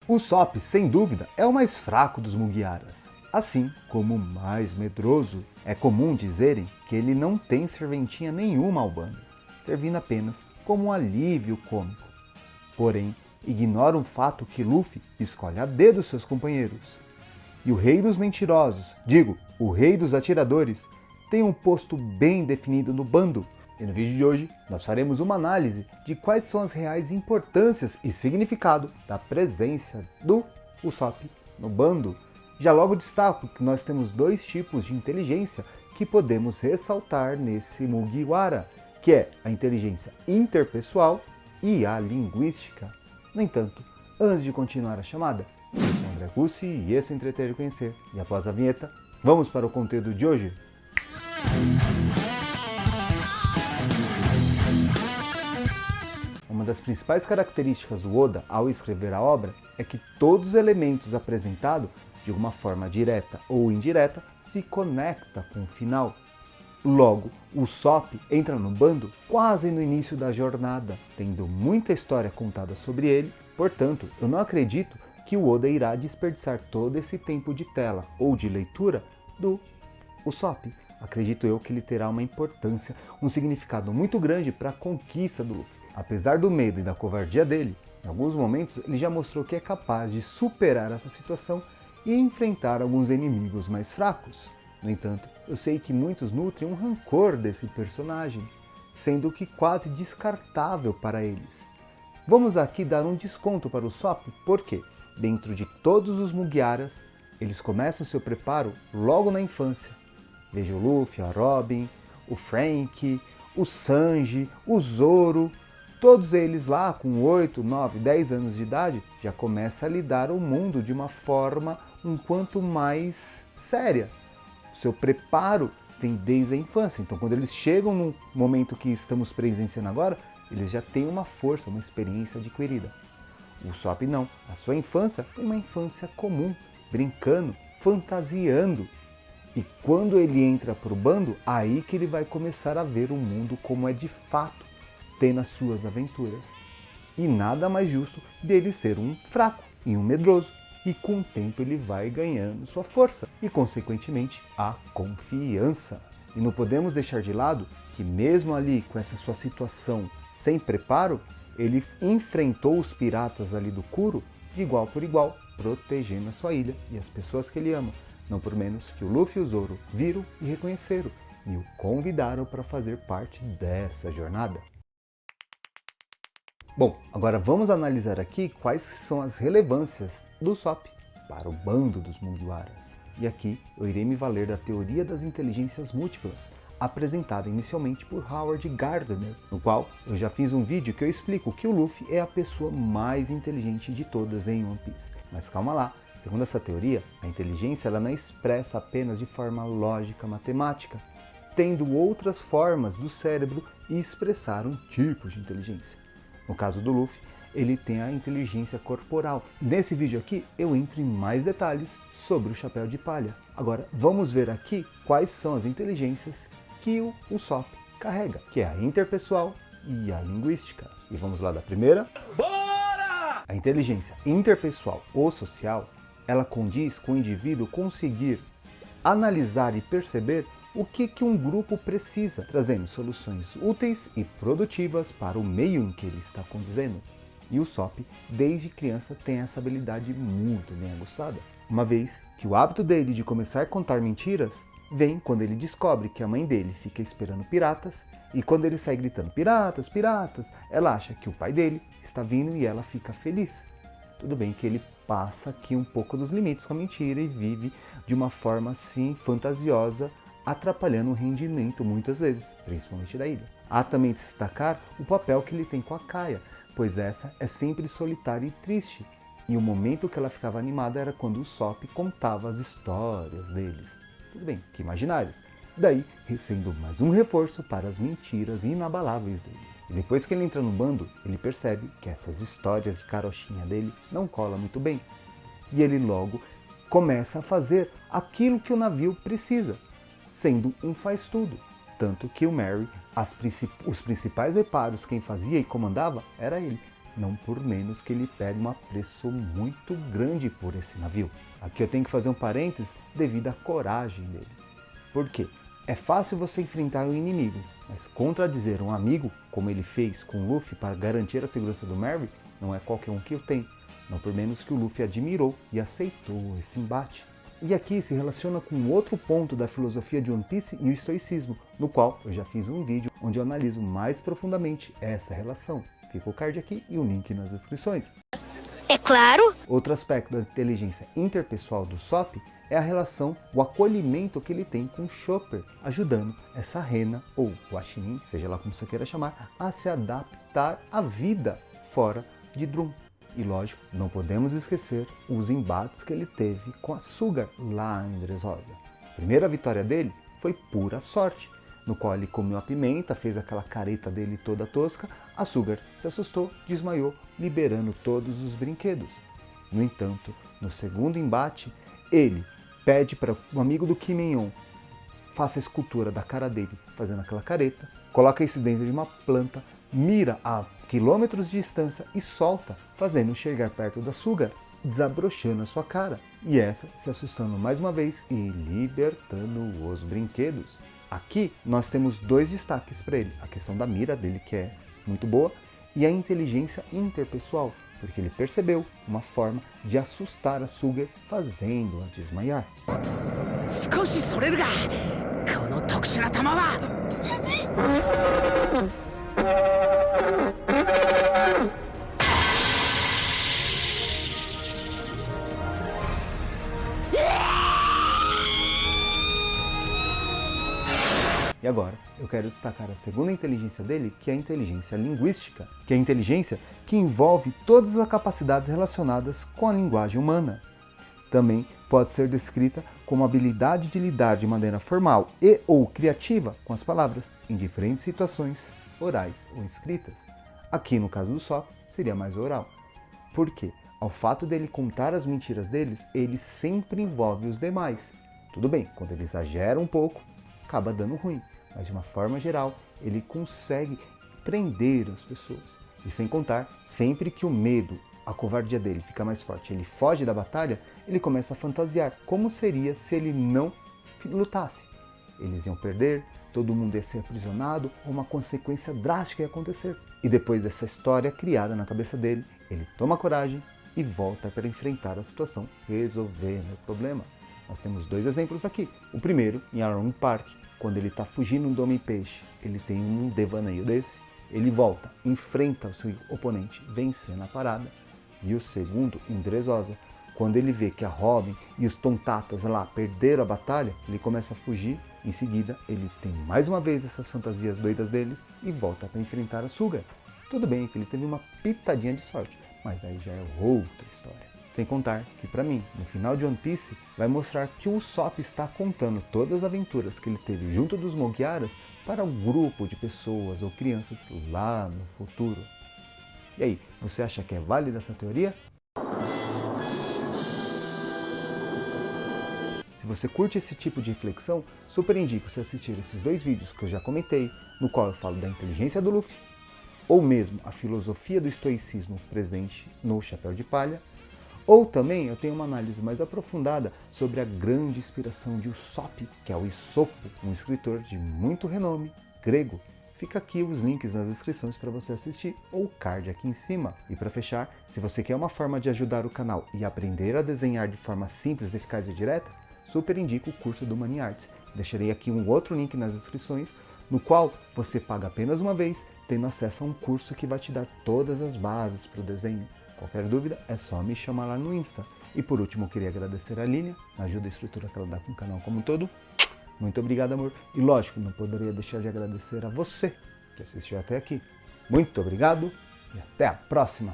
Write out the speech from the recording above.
Usopp, sem dúvida, é o mais fraco dos Mugiaras, assim como o mais medroso. É comum dizerem que ele não tem serventinha nenhuma ao bando, servindo apenas como um alívio cômico. Porém, ignoram o fato que Luffy escolhe a dedo seus companheiros. E o rei dos mentirosos, o rei dos atiradores, tem um posto bem definido no bando. E no vídeo de hoje, nós faremos uma análise de quais são as reais importâncias e significado da presença do Usopp no bando. Já logo destaco que nós temos dois tipos de inteligência que podemos ressaltar nesse Mugiwara, que é a inteligência interpessoal e a linguística. No entanto, antes de continuar a chamada, eu sou André Gussi e esse é o Entreter e Conhecer. E após a vinheta, vamos para o conteúdo de hoje? Uma das principais características do Oda ao escrever a obra é que todos os elementos apresentados, de uma forma direta ou indireta, se conecta com o final. Logo, o Usopp entra no bando quase no início da jornada, tendo muita história contada sobre ele. Portanto, eu não acredito que o Oda irá desperdiçar todo esse tempo de tela ou de leitura do Usopp. Acredito eu que ele terá uma importância, um significado muito grande para a conquista do Luffy. Apesar do medo e da covardia dele, em alguns momentos ele já mostrou que é capaz de superar essa situação e enfrentar alguns inimigos mais fracos. No entanto, eu sei que muitos nutrem um rancor desse personagem, sendo que quase descartável para eles. Vamos aqui dar um desconto para o Usopp, porque dentro de todos os Mugiaras, eles começam seu preparo logo na infância. Veja o Luffy, a Robin, o Frank, o Sanji, o Zoro. Todos eles lá com 8, 9, 10 anos de idade já começam a lidar o mundo de uma forma um quanto mais séria. O seu preparo vem desde a infância. Então quando eles chegam no momento que estamos presenciando agora, eles já têm uma força, uma experiência adquirida. O Usopp não. A sua infância foi uma infância comum, brincando, fantasiando. E quando ele entra para o bando, aí que ele vai começar a ver o mundo como é de fato, tendo as suas aventuras. E nada mais justo dele ser um fraco e um medroso. E com o tempo ele vai ganhando sua força e, consequentemente, a confiança. E não podemos deixar de lado que mesmo ali com essa sua situação sem preparo, ele enfrentou os piratas ali do Kuro de igual por igual, protegendo a sua ilha e as pessoas que ele ama. Não por menos que o Luffy e o Zoro viram e reconheceram e o convidaram para fazer parte dessa jornada. Bom, agora vamos analisar aqui quais são as relevâncias do Usopp para o bando dos Mugiwaras. E aqui eu irei me valer da teoria das inteligências múltiplas, apresentada inicialmente por Howard Gardner, no qual eu já fiz um vídeo que eu explico que o Luffy é a pessoa mais inteligente de todas em One Piece. Mas calma lá, segundo essa teoria, a inteligência ela não é expressa apenas de forma lógica matemática, tendo outras formas do cérebro expressar um tipo de inteligência. No caso do Luffy, ele tem a inteligência corporal. Nesse vídeo aqui, eu entro em mais detalhes sobre o Chapéu de Palha. Agora, vamos ver aqui quais são as inteligências que o Usopp carrega, que é a interpessoal e a linguística. E vamos lá da primeira. Bora! A inteligência interpessoal ou social, ela condiz com o indivíduo conseguir analisar e perceber o que um grupo precisa, trazendo soluções úteis e produtivas para o meio em que ele está condizendo. E o Usopp, desde criança, tem essa habilidade muito bem aguçada, uma vez que o hábito dele de começar a contar mentiras vem quando ele descobre que a mãe dele fica esperando piratas, e quando ele sai gritando piratas, piratas, ela acha que o pai dele está vindo e ela fica feliz. Tudo bem que ele passa aqui um pouco dos limites com a mentira e vive de uma forma assim fantasiosa, atrapalhando o rendimento muitas vezes, principalmente da ilha. Há também de destacar o papel que ele tem com a Kaia, pois essa é sempre solitária e triste, e o momento que ela ficava animada era quando o Usopp contava as histórias deles. Tudo bem, que imaginárias. Daí, sendo mais um reforço para as mentiras inabaláveis dele. E depois que ele entra no bando, ele percebe que essas histórias de carochinha dele não colam muito bem. E ele logo começa a fazer aquilo que o navio precisa, sendo um faz-tudo. Tanto que o Merry, os principais reparos quem fazia e comandava era ele. não por menos que ele pega um apreço muito grande por esse navio. Aqui eu tenho que fazer um parênteses devido à coragem dele. Por quê? É fácil você enfrentar um inimigo, mas contradizer um amigo, como ele fez com o Luffy para garantir a segurança do Merry, não é qualquer um que o tem. Não por menos que o Luffy admirou e aceitou esse embate. E aqui se relaciona com outro ponto da filosofia de One Piece e o estoicismo, no qual eu já fiz um vídeo onde eu analiso mais profundamente essa relação. Fica o card aqui e o link nas descrições. É claro! Outro aspecto da inteligência interpessoal do Sop é a relação, o acolhimento que ele tem com o Chopper, ajudando essa rena, ou guaxinim, seja lá como você queira chamar, a se adaptar à vida fora de Drum. E lógico, não podemos esquecer os embates que ele teve com a Sugar lá em Dressrosa. A primeira vitória dele foi pura sorte, no qual ele comeu a pimenta, fez aquela careta dele toda tosca, a Sugar se assustou, desmaiou, liberando todos os brinquedos. No entanto, no segundo embate, ele pede para um amigo do Kimenyon faça a escultura da cara dele, fazendo aquela careta, coloca isso dentro de uma planta, mira a quilômetros de distância e solta, fazendo chegar perto da Sugar, desabrochando a sua cara. E essa se assustando mais uma vez e libertando os brinquedos. Aqui nós temos dois destaques para ele, a questão da mira dele, que é muito boa, e a inteligência interpessoal, porque ele percebeu uma forma de assustar a Sugar, fazendo-a desmaiar. E agora, eu quero destacar a segunda inteligência dele, que é a inteligência linguística, que é a inteligência que envolve todas as capacidades relacionadas com a linguagem humana. Também pode ser descrita como a habilidade de lidar de maneira formal e ou criativa com as palavras, em diferentes situações, orais ou escritas. Aqui, no caso do Sop, seria mais oral. Por quê? Ao fato dele contar as mentiras deles, ele sempre envolve os demais. Tudo bem, quando ele exagera um pouco, acaba dando ruim, mas de uma forma geral, ele consegue prender as pessoas. E sem contar, sempre que o medo, a covardia dele fica mais forte, ele foge da batalha, ele começa a fantasiar como seria se ele não lutasse. Eles iam perder, todo mundo ia ser aprisionado, ou uma consequência drástica ia acontecer. E depois dessa história criada na cabeça dele, ele toma coragem e volta para enfrentar a situação, resolvendo o problema. Nós temos dois exemplos aqui. O primeiro, em Arlong Park, quando ele está fugindo do Homem-Peixe, ele tem um devaneio desse, ele volta, enfrenta o seu oponente, vencendo a parada. E o segundo, em Dressrosa, quando ele vê que a Robin e os Tontatas lá perderam a batalha, ele começa a fugir, em seguida ele tem mais uma vez essas fantasias doidas deles e volta para enfrentar a Sugar. Tudo bem que ele teve uma pitadinha de sorte, mas aí já é outra história. Sem contar que, para mim, no final de One Piece, vai mostrar que o Usopp está contando todas as aventuras que ele teve junto dos Mugiaras para um grupo de pessoas ou crianças lá no futuro. E aí, você acha que é válida essa teoria? Se você curte esse tipo de reflexão, super indico você assistir esses dois vídeos que eu já comentei, no qual eu falo da inteligência do Luffy, ou mesmo a filosofia do estoicismo presente no Chapéu de Palha, ou também eu tenho uma análise mais aprofundada sobre a grande inspiração de Usopp, que é o Isopo, um escritor de muito renome grego. Fica aqui os links nas descrições para você assistir, ou o card aqui em cima. E para fechar, se você quer uma forma de ajudar o canal e aprender a desenhar de forma simples, eficaz e direta, super indico o curso do Money Arts. Deixarei aqui um outro link nas descrições, no qual você paga apenas uma vez, tendo acesso a um curso que vai te dar todas as bases para o desenho. Qualquer dúvida é só me chamar lá no Insta. E por último, eu queria agradecer a Línia, a ajuda e estrutura que ela dá com o canal como um todo. Muito obrigado, amor. E lógico, não poderia deixar de agradecer a você que assistiu até aqui. Muito obrigado e até a próxima!